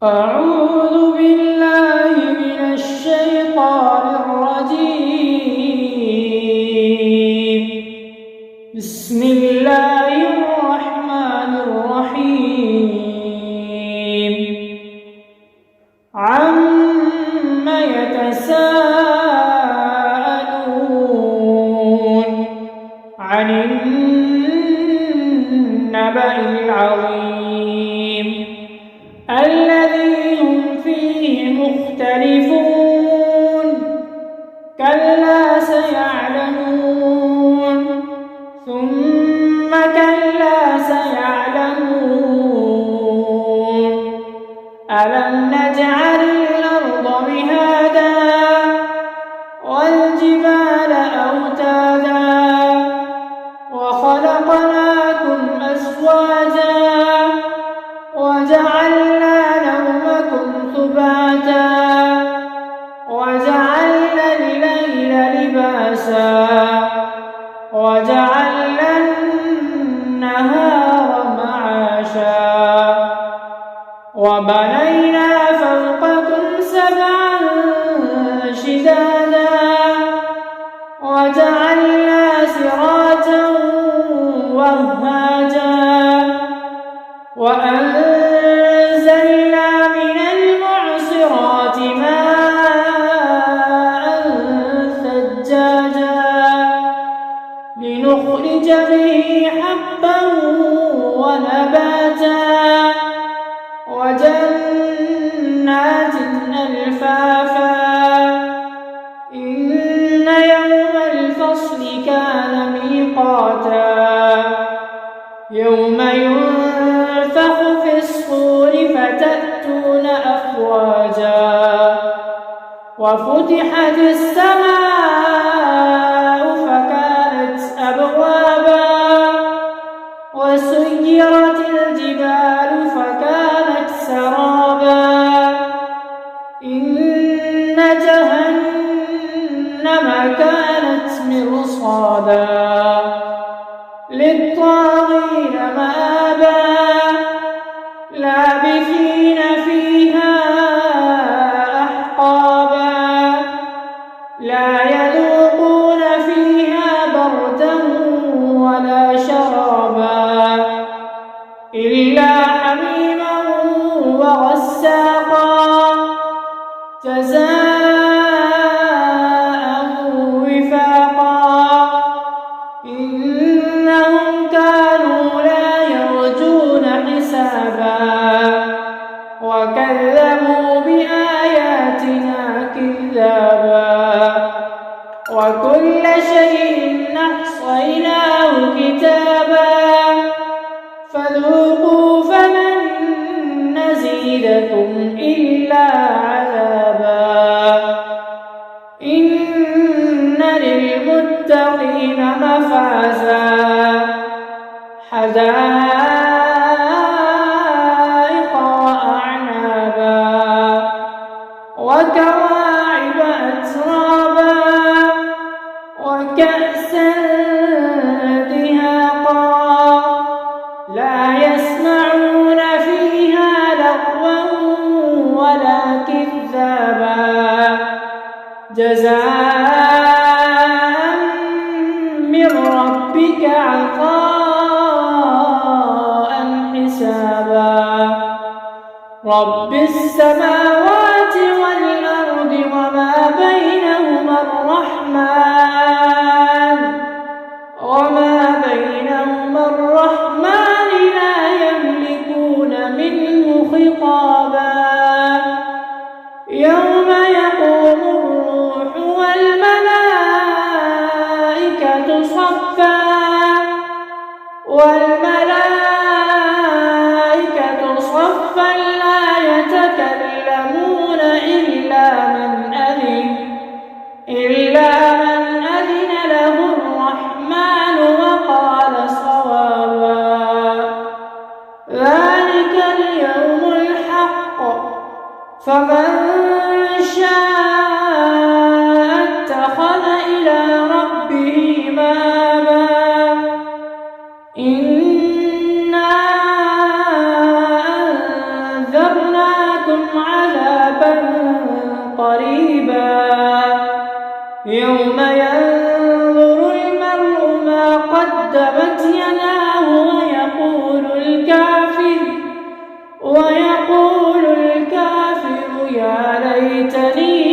أعوذ بالله من الشيطان الرجيم. بسم الله الرحمن الرحيم. عم يتساءلون عن النبأ العظيم الذي هم فيه مختلفون كلا سيعلمون ثم كلا سيعلمون ألم نجعل الأرض مهادا والجبال أوتادا وخلقناكم أزواجا وجعلنا نومكم سباتا وجعلنا الليل لباسا وجعلنا النهار معاشا وبنينا فوقكم سبعا شدادا وجعلنا سراجا وهاجا وأنزلنا من المعصرات ماء ثجاجا لنخرج به حبا ونباتا وجنات ألفافا إن يوم الفصل كان ميقاتا يوم ينفخ في الصور فتأتون أفواجا وفتحت السماء فكانت أبوابا وسيرت الجبال فكانت سرابا إن جهنم كانت مرصادا للطاغين مآبا لابثين فيها أحقابا لا يذوقون فيها بردا ولا شرابا إلا حميما وغساقا جزاء وفاقا إنهم كانوا لا يرجون حسابا وكذبوا بآياتنا كذابا وكل شيء أحصيناه كتابا فذوقوا فلن نزيدكم إلا عذابا إن للمتقين مفازا حدائق وأعنابا وكواعب أترابا وكأسا دهاقا لا يسمعون فيها لغوا ولا كذابا جزاء من ربك عطاء حسابا رب السماوات والأرض وما بينهما الرحمن لا يملكون منه خطابا يوم يقوم الروح والملائكة صفا لا يتكلمون إلا من أذن له الرحمن وقال صوابا ذلك اليوم الحق فمن شاء اتخذ إلى ربه مآبا إنا أنذرناكم لكم عذابا قريبا يوم ينظر المرء ما قدمت يداه ويقول الكافر يا ليتني